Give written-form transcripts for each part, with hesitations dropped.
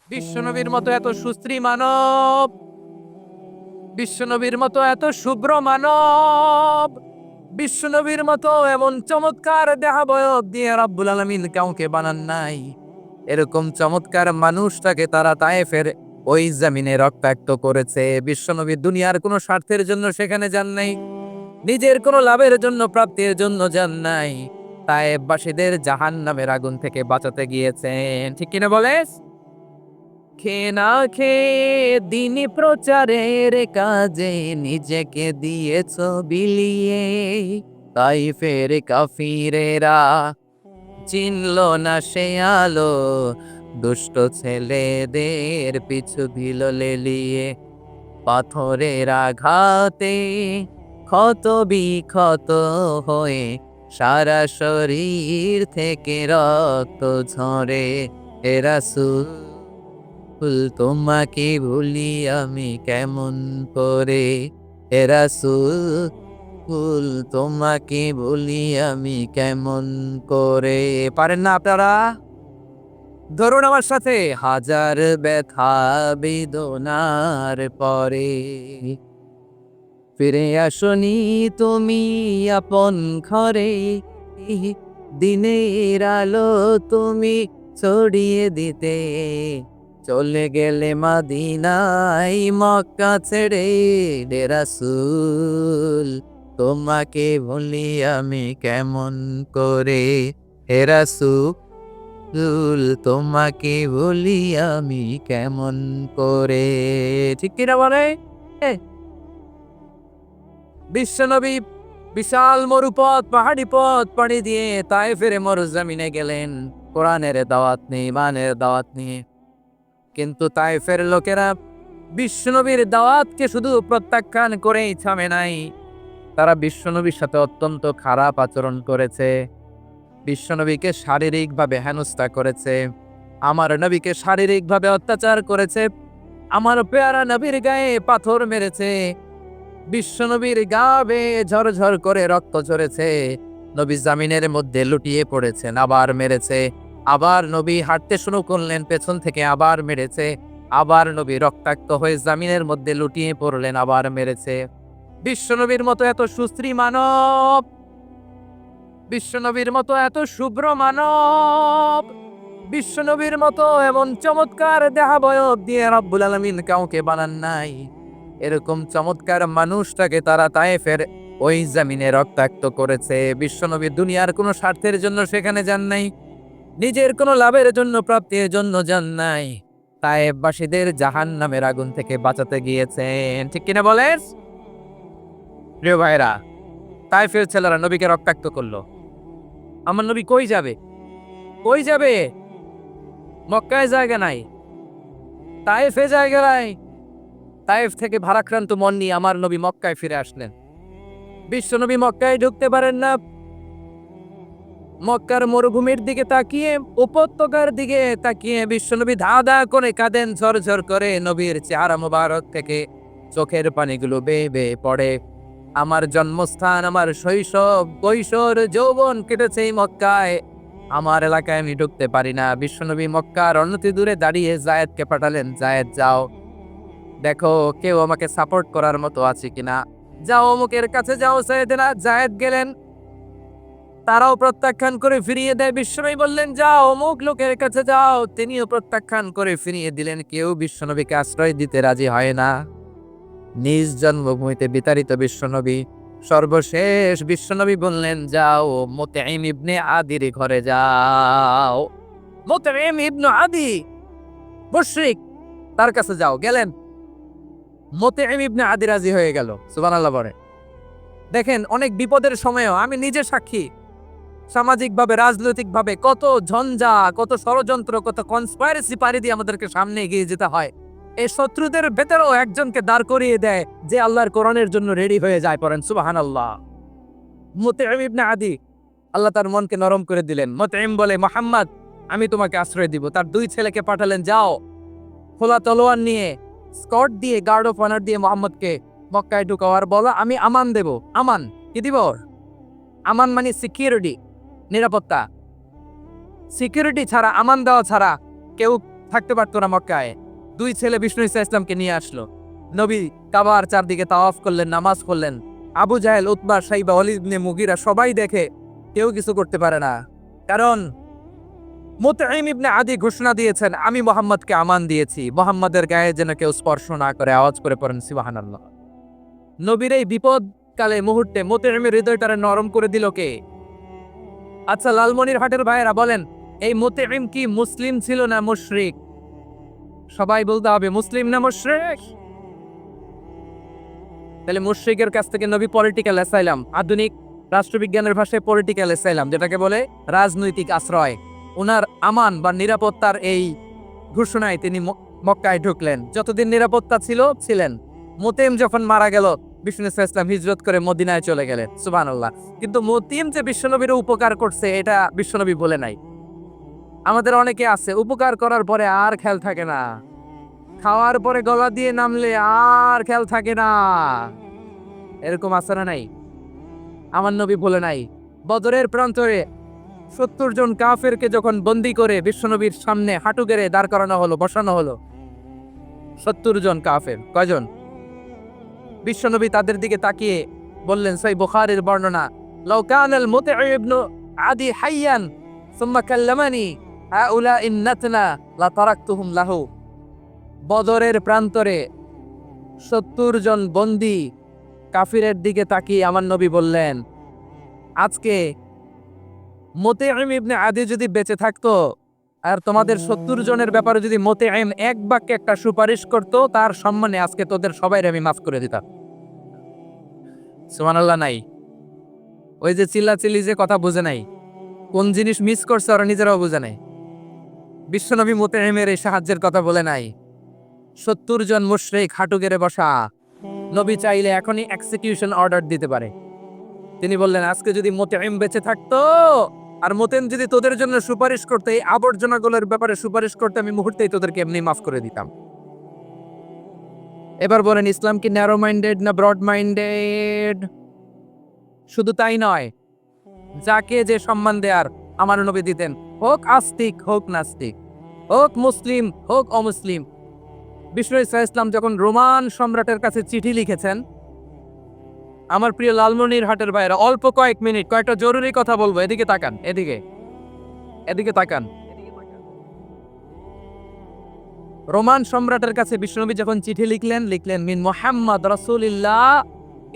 বিশ্বনবীর মতো এত সুশ্রী মানব, বিশ্বনবীর মতো এত শুভ্র মানব, বিশ্বনবীর মতো এমন চমৎকার দেহাবয়ব দিয়ে রাব্বুল আলামিন কাউকে বানান নাই। এরকম চমৎকার মানুষটাকে তারা তায়েফের ওই জমিনে রক্তাক্ত করেছে। বিশ্বনবী দুনিয়ার কোনো স্বার্থের জন্য সেখানে যান নাই, নিজের কোনো লাভের জন্য, প্রাপ্তির জন্য যান নাই। তায়েফবাসীদের জাহান্নামের আগুন থেকে বাঁচাতে গিয়েছেন। ঠিক কিনা বলেস? খেয়ে না খেয়ে দিনী প্রচারের কাজে নিজেকে দিয়েছ বিলিয়ে। তাইফের কাফিরেরা চিনল না সে আলো, দুষ্ট ছেলেদের পিছু দিল লেলিয়ে। পাথরের আঘাতে ক্ষত বিক্ষত হয়ে সারা শরীর থেকে রক্ত ঝরে। এ রাসূল, তোমাকে ভুলি আমি কেমন করে। এ রাসূল, তোমাকে ভুলি আমি কেমন করে। পারেন না আপনারা? ধরুন আমার সাথে। হাজার ব্যথা বেদনার পরে ফিরে আসনি তুমি আপন ঘরে। দিনের আলো তুমি ছড়িয়ে দিতে চলে গেলে মদিনায় মক্কা ছেড়ে। রে রাসূল, তোমাকে ভুলি আমি কেমন করে। হে রাসূল, তোমাকে ভুলি আমি কেমন করে। ঠিক কিনা বলে? বিশ্বনবী বিশাল মরুপথ, পাহাড়ি পথ পাড়ি দিয়ে তায়েফের মরুজমিনে গেলেন কোরআনের দাওয়াত নিয়ে, ইমানের দাওয়াত নিয়ে। কিন্তু তায়েফের লোকেরা বিশ্বনবীর দাওয়াতকে শুধু প্রত্যাখ্যান করেই থামে নাই, তারা বিশ্বনবীর সাথে অত্যন্ত খারাপ আচরণ করেছে। বিশ্বনবীকে শারীরিকভাবে হেনস্থা করেছে, আমার নবীকে শারীরিকভাবে অত্যাচার করেছে, আমার পেয়ারা নবীর গায়ে পাথর মেরেছে, বিশ্বনবীর গা বেয়ে ঝরঝর করে রক্ত ঝরেছে। নবী জামিনের মধ্যে লুটিয়ে পড়েছেন, আবার মেরেছে। আবার নবী হাঁটতে শুরু করলেন, পেছন থেকে আবার মেরেছে। আবার নবী রক্তাক্ত হয়ে জামিনের মধ্যে লুটিয়ে পড়লেন, আবার মেরেছে। বিশ্বনবীর মতো এত সুশ্রী মানব, বিশ্বনবীর মতো এত শুভ্র মানব, বিশ্বনবীর মতো এমন চমৎকার দেহাবয়ব দিয়ে রাব্বুল আলামিন কাউকে বানান নাই। এরকম চমৎকার মানুষটাকে তারা তায়েফের ওই জমিনে রক্তাক্ত করেছে। বিশ্বনবী দুনিয়ার কোনো স্বার্থের জন্য সেখানে যান নাই, নিজের কোনো লাভের জন্য, প্রাপ্তির জন্য যান নাই। তায়েফবাসীদের জাহান্নামের আগুন থেকে বাঁচাতে গিয়েছেন। ঠিক কিনা বলেন? প্রিয় ভাইরা, তায়েফের ছেলেরা নবীকে রক্তাক্ত করলো। আমার নবী কই যাবে? কই যাবে? মক্কায় জায়গা নাই, তায়েফে জায়গা নাই। তায়েফ থেকে ভারাক্রান্ত মন নিয়ে আমার নবী মক্কায় ফিরে আসলেন। বিশ্বনবী মক্কায় ঢুকতে পারেন না। মক্কার মরুভূমির দিকে তাকিয়ে, উপত্যকার দিকে তাকিয়ে বিশ্বনবী ধা ধা করে কাঁদেন, ঝরঝর করে। নবীর চেহারা মোবারক থেকে চোখের পানিগুলো বেয়ে বেয়ে পড়ে। আমার জন্মস্থান, আমার শৈশব, কৈশোর, যৌবন কেটেছে এই মক্কায়, আমার এলাকায় আমি ঢুকতে পারি না। বিশ্বনবী মক্কার অনতি দূরে দাঁড়িয়ে জায়েদকে পাঠালেন, জায়েদ যাও, দেখো কেউ আমাকে সাপোর্ট করার মতো আছে কিনা। যাও অমুকের কাছে যাও। সাইয়েদনা জায়েদ গেলেন, তারাও প্রত্যাখ্যান করে ফিরিয়ে দেয়। বিশ্বনবী বললেন যাও অমুক লোকের কাছে যাও, তিনিও প্রত্যাখ্যান করে ফিরিয়ে দিলেন। কেউ বিশ্বনবীকে আশ্রয় দিতে রাজি হয় না। নিজ জন্মভূমিতে বিতাড়িত বিশ্বনবী, সর্বশেষ বিশ্বনবী বললেন যাও মুতঈম ইবনে আদির ঘরে যাও। মুতঈম ইবনে আদি মুশরিক, তার কাছে যাও। গেলেন, মুতঈম ইবনে আদি রাজি হয়ে গেল। সুবহানাল্লাহ বলে। দেখেন, অনেক বিপদের সময়ও আমি নিজে সাক্ষী, সামাজিকভাবে, রাজনৈতিকভাবে কত ঝঞ্ঝা, কত ষড়যন্ত্র, কত কনস্পাইরেসি পাড়ি দিয়ে আমাদেরকে সামনে এগিয়ে যেতে হয়। এই শত্রুদের ভেতরেও একজনকে দাঁড় করিয়ে দেয় যে আল্লাহর কোরআনের জন্য রেডি হয়ে যায়। পড়েন সুবহানাল্লাহ। মুতঈম ইবনে আদি, আল্লাহ তার মনকে নরম করে দিলেন। মুতঈম বলে, মুহাম্মদ আমি তোমাকে আশ্রয় দিব। তার দুই ছেলেকে পাঠালেন, যাও খোলা তলোয়ার নিয়ে, স্কট দিয়ে, গার্ড অফ অনার দিয়ে মুহাম্মদকে মক্কায় ঢুকাও আর বলো আমি আমান দেব। আমান কি দিব? আমান মানে সিকিউরিটি, নিরাপত্তা। সিকিউরিটি ছাড়া, আমান দেওয়া ছাড়া কেউ থাকতে পারতো না মক্কায়। 2 ছেলে বিষ্ণু ঈসা ইসলামকে নিয়ে আসলো। নবী কাবার চারদিকে তাওয়াফ করলেন, নামাজ পড়লেন। আবু জাহেল, উতবা, সাইবা, ওয়ালিদ ইবনে মুগীরা সবাই দেখে, কেউ কিছু করতে পারে না। কারণ মুতঈম ইবনে আদি ঘোষণা দিয়েছেন, আমি মুহাম্মদকে আমান দিয়েছি, মুহাম্মাদের গায়ে যেন কেউ স্পর্শ না করে। আওয়াজ করে পড়েন সুবহানাল্লাহ। নবীর এই বিপদকালে মুহূর্তে মুতঈমের হৃদয়টারে নরম করে দিল কে? আচ্ছা, লালমনিরহাটের ভাইয়েরা বলেন, এই মুতঈম কি মুসলিম ছিল না মুশরিক? সবাই বলতে হবে মুসলিম না মুশরিক। তাহলে মুশরিকের কাছ থেকে নবী পলিটিক্যাল অ্যাসাইলাম, আধুনিক রাষ্ট্রবিজ্ঞানের ভাষায় পলিটিক্যাল অ্যাসাইলাম, যেটাকে বলে রাজনৈতিক আশ্রয়, ওনার আমান বা নিরাপত্তার এই ঘোষণায় তিনি মক্কায় ঢুকলেন। যতদিন নিরাপত্তা ছিলেন। মুতঈম যখন মারা গেল, বিষ্ণু ইসলাম হিজরত করে মদিনায় চলে গেলেন। সুবহানাল্লাহ। কিন্তু মুতঈম যে বিশ্বনবীর উপকার করছে এটা বিশ্বনবী বলে নাই। আমাদের অনেকে আছে উপকার করার পরে আর খেয়াল থাকে না, খাওয়ার পরে গলা দিয়ে নামলে আর খেয়াল থাকে না। এরকম আছে না নাই? আমার নবী বলে নাই। বদরের প্রান্তরে 70 জন কাফেরকে যখন বন্দী করে বিশ্বনবীর সামনে হাঁটু গেড়ে দাঁড় করানো হলো, বসানো হলো, 70 জন কাফের। কয়জন? বিশ্বনবী তাদের দিকে তাকিয়ে বললেন, সহিহ বুখারীর বর্ণনা, লাউ কানাল মুতঈম ইবনে আদি হাইয়ান সুম্মা কাল্লামানি হাউলাঈ নাতনা লা তারাকতুহুম লাহু। বদরের প্রান্তরে 70 জন বন্দী কাফিরের দিকে তাকিয়ে আমার নবী বললেন, আজকে মুতঈম ইবনে আদি যদি বেঁচে থাকতো আর তোমাদের 70 জনের ব্যাপারে যদি মুতঈম এক বাক্যে একটা সুপারিশ করত, তার সম্মানে আজকে তোদের সবাইকে আমি মাফ করে দিতাম। সুবহানাল্লাহ। নাই ওই যে চিল্লাচিল্লি যে কথা বুঝে নাই, কোন জিনিস মিস করছে ওরা নিজেরাও বুঝে নাই। বিশ্বনবী মুতঈমের এই সাহায্যের কথা বলে নাই। 70 জন মুশরিক হাঁটু গেড়ে বসা। নবী চাইলে এখনই এক্সিকিউশন অর্ডার দিতে পারে। তিনি বললেন, আজকে যদি মুতঈম বেঁচে থাকতো আর মুতঈম যদি তোদের জন্য সুপারিশ করতে, এই আবর্জনাগুলোর ব্যাপারে সুপারিশ করতে, আমি মুহূর্তেই তোদেরকে এমনি মাফ করে দিতাম। এবার বলেন, ইসলাম কি ন্যারো মাইন্ডেড না ব্রড মাইন্ডেড? শুধু তাই নয়, যাকে যে সম্মান দেয়ার আমার নবী দিতেন, হোক আস্তিক হোক নাস্তিক, হোক মুসলিম হোক অমুসলিম। বিষ্ণু ঈসা ইসলাম যখন রোমান সম্রাটের কাছে চিঠি লিখেছেন, আমার প্রিয় লালমনিরহাটের ভাইয়েরা, অল্প কয়েক মিনিট কয়েকটা জরুরি কথা বলবো। এদিকে তাকান, এদিকে তাকান। রোমান সম্রাটের কাছে বিশ্বনবী যখন চিঠি লিখলেন মিন মুহাম্মদ রাসূলিল্লাহ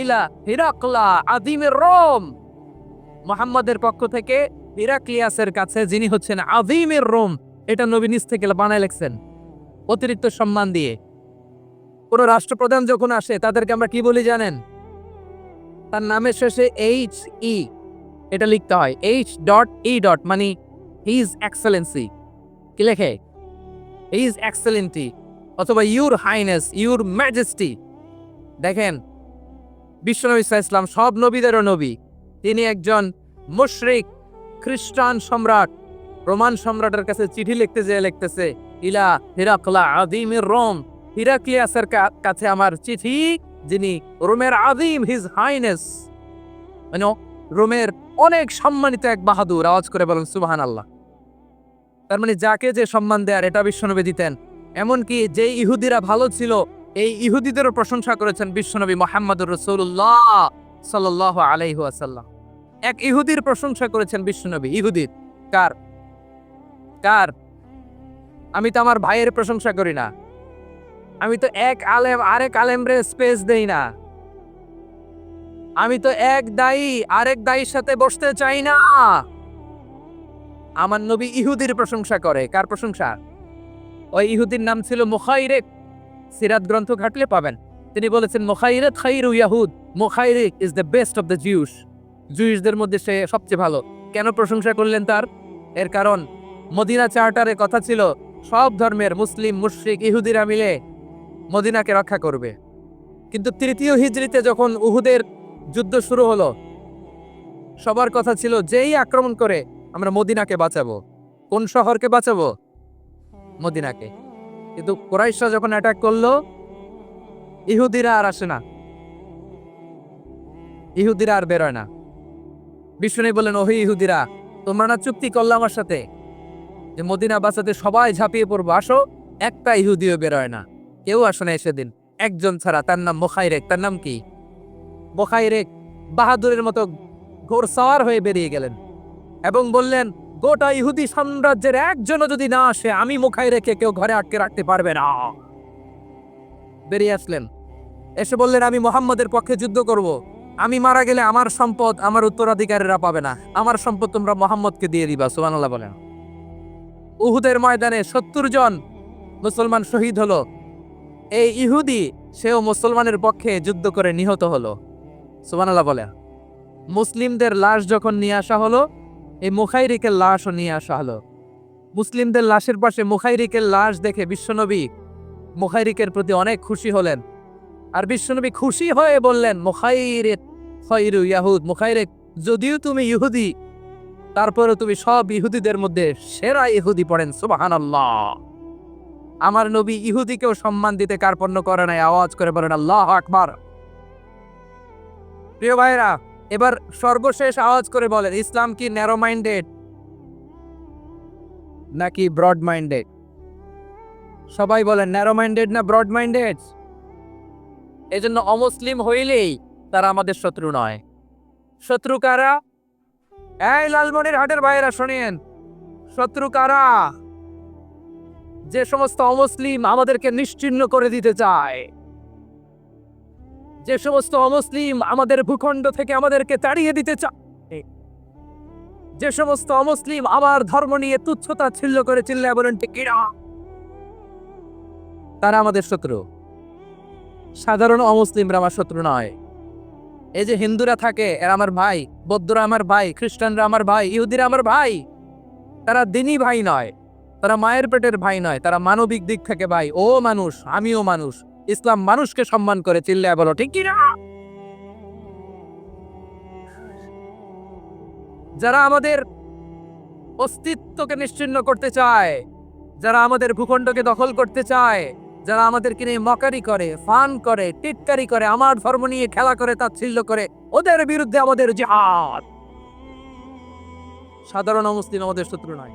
ইলা হিরাকলা আযীমের রোম। মুহাম্মাদের পক্ষ থেকে হিরাক্লিয়াসের কাছে, যিনি হচ্ছেন আযীমের রোম। এটা নবী নিজ থেকে বানায় লিখছেন অতিরিক্ত সম্মান দিয়ে। কোন রাষ্ট্রপ্রধান যখন আসে তাদেরকে আমরা কি বলি জানেন? তার নামের শেষে HE এটা লিখতে হয়। H.E. মানে হিজ এক্সেলেন্সি। কি লেখে? হিজ এক্সেলেন্টি অথবা ইউর হাইনেস, ইউর ম্যাজেস্টি। দেখেন, বিশ্বনবী সাল্লাল্লাহু আলাইহি ওয়াসাল্লাম সব নবীদেরও নবী। তিনি একজন মুশরিক খ্রিস্টান সম্রাট রোমান সম্রাটের কাছে চিঠি লিখতে যেয়ে লিখতেছে, ইলা হিরাকলা আযীমের রোম। হিরাক্লিয়াসের কাছে আমার চিঠি, যিনি রোমের আযীম, হিজ হাইনেস, মানে রোমের অনেক সম্মানিত এক বাহাদুর। আওয়াজ করে বলেন সুবহানাল্লাহ। তার মানে যাকে যে সম্মান দেয়ার এটা বিশ্বনবী দিতেন। এমনকি যে ইহুদিরা ভালো ছিল, এই ইহুদিদেরও প্রশংসা করেছেন বিশ্বনবী মুহাম্মদুর রাসূলুল্লাহ সাল্লাল্লাহু আলাইহি ওয়াসাল্লাম। এক ইহুদির প্রশংসা করেছেন বিশ্বনবী। ইহুদির কার? আমি তো আমার ভাইয়ের প্রশংসা করি না। আমি তো এক আলেম আরেক আলেমরে স্পেস দেই না। আমি তো এক দায়ী আরেক দায়ীর সাথে বসতে চাই না। আমার নবী ইহুদির প্রশংসা করে। কার প্রশংসা? ওই ইহুদির নাম ছিল মুখাইরিক। সিরাত গ্রন্থ ঘাটলে পাবেন। তিনি বলেছেন, মুখাইরিক খাইরু ইয়াহুদ। মুখাইরিক is the best of the Jews. জুইসদের মধ্যে সে সবচেয়ে ভালো। কেন প্রশংসা করলেন তার? এর কারণ মদিনা চার্টারে কথা ছিল সব ধর্মের মুসলিম, মুশরিক, ইহুদিরা মিলে মদিনাকে রক্ষা করবে। কিন্তু 3য় হিজরিতে যখন উহুদের যুদ্ধ শুরু হলো, সবার কথা ছিল যেই আক্রমণ করে আমরা মদিনাকে বাঁচাবো। কোন শহরকে বাঁচাবো? মদিনাকে। কিন্তু কুরাইশরা যখন অ্যাটাক করলো, ইহুদিরা আর আসে না, ইহুদিরা আর বেরোয় না। বিষ্ণু বললেন, ওহে ইহুদিরা, তোমরা না চুক্তি করলে আমার সাথে, যে মদিনা বাঁচাতে সবাই ঝাঁপিয়ে পড়বো, আসো। একটা ইহুদিও বেরোয় না, কেউ আসে না সেদিন, একজন ছাড়া, তার নাম মুখাইরেক। তার নাম কি? মুখাইরেক বাহাদুরের মতো ঘোড়সওয়ার হয়ে বেরিয়ে গেলেন এবং বললেন, গোটা ইহুদি সাম্রাজ্যের একজনও যদি না আসে, আমি মুখাইরেককে কেউ ঘরে আটকে রাখতে পারবে না। বেরিয়ে আসলেন, এসে বললেন, আমি মুহাম্মদের পক্ষে যুদ্ধ করব। আমি মারা গেলে আমার সম্পদ আমার উত্তরাধিকারীরা পাবে না, আমার সম্পদ তোমরা মুহাম্মদকে দিয়ে দিবা। সুবহানাল্লাহ বলেন। উহুদের ময়দানে 70 জন মুসলমান শহীদ হলো। এই ইহুদি সেও মুসলমানের পক্ষে যুদ্ধ করে নিহত হলো। সুবহানাল্লাহ বলেন। মুসলিমদের লাশ যখন নিয়ে আসা হলো, এই মুখাইরিকের লাশও নিয়ে আসা হলো। মুসলিমদের লাশের পাশে মুখাইরিকের লাশ দেখে বিশ্বনবী মুখাইরিকের প্রতি অনেক খুশি হলেন। আর বিশ্বনবী খুশি হয়ে বললেন, মুখাইরিক খায়রু ইয়াহুদ, মুখাইরিক যদিও তুমি ইহুদি, তারপরে তুমি সব ইহুদিদের মধ্যে সেরা ইহুদি। পড়েন সুবহানাল্লাহ। আমার নবী ইহুদিকেও সম্মান দিতে কার্পণ্য করে নাই। আওয়াজ করে বলেন আল্লাহু আকবার। প্রিয় ভাইরা, এবার সর্বশেষ আওয়াজ করে বলেন, ইসলাম কি ন্যারো মাইন্ডেড নাকি ব্রড মাইন্ডেড? সবাই বলেন, ন্যারো মাইন্ডেড না ব্রড মাইন্ডেড? এজন্য অমুসলিম হইলেই তারা আমাদের শত্রু নয়। শত্রু কারা? এই লালমনির হাটের ভাইয়েরা শোনেন, শত্রু কারা? যে সমস্ত অমুসলিম আমাদেরকে নিশ্চিহ্ন করে দিতে চায়, যে সমস্ত অমুসলিম আমাদের ভূখণ্ড থেকে আমাদেরকে তাড়িয়ে দিতে চায়, যে সমস্ত অমুসলিম আমার ধর্ম নিয়ে তুচ্ছতা ছিল্ল করে চিল্লায় বলেন ঠিক কিনা, তারা আমাদের শত্রু। সাধারণ অমুসলিমরা আমার শত্রু নয়। এই যে হিন্দুরা থাকে, এরা আমার ভাই, বৌদ্ধরা আমার ভাই, খ্রিস্টানরা আমার ভাই, ইহুদিরা আমার ভাই। তারা দিনই ভাই নয়, তারা মায়ের পেটের ভাই নয়, তারা মানবিক দিক থেকে ভাই। ও মানুষ, আমিও মানুষ। ইসলাম মানুষকে সম্মান করে, চিল্লায় বলো ঠিক কিনা। যারা আমাদের অস্তিত্বকে নিশ্চিহ্ন করতে চায়, যারা আমাদের ভূখণ্ডকে দখল করতে চায়, যারা আমাদেরকে নিয়ে মকারি করে, ফান করে, টিটকারি করে, আমার ধর্ম নিয়ে খেলা করে, তাচ্ছিল্য করে, ওদের বিরুদ্ধে আমাদের জিহাদ। সাধারণ মুসলিম আমাদের শত্রু নয়।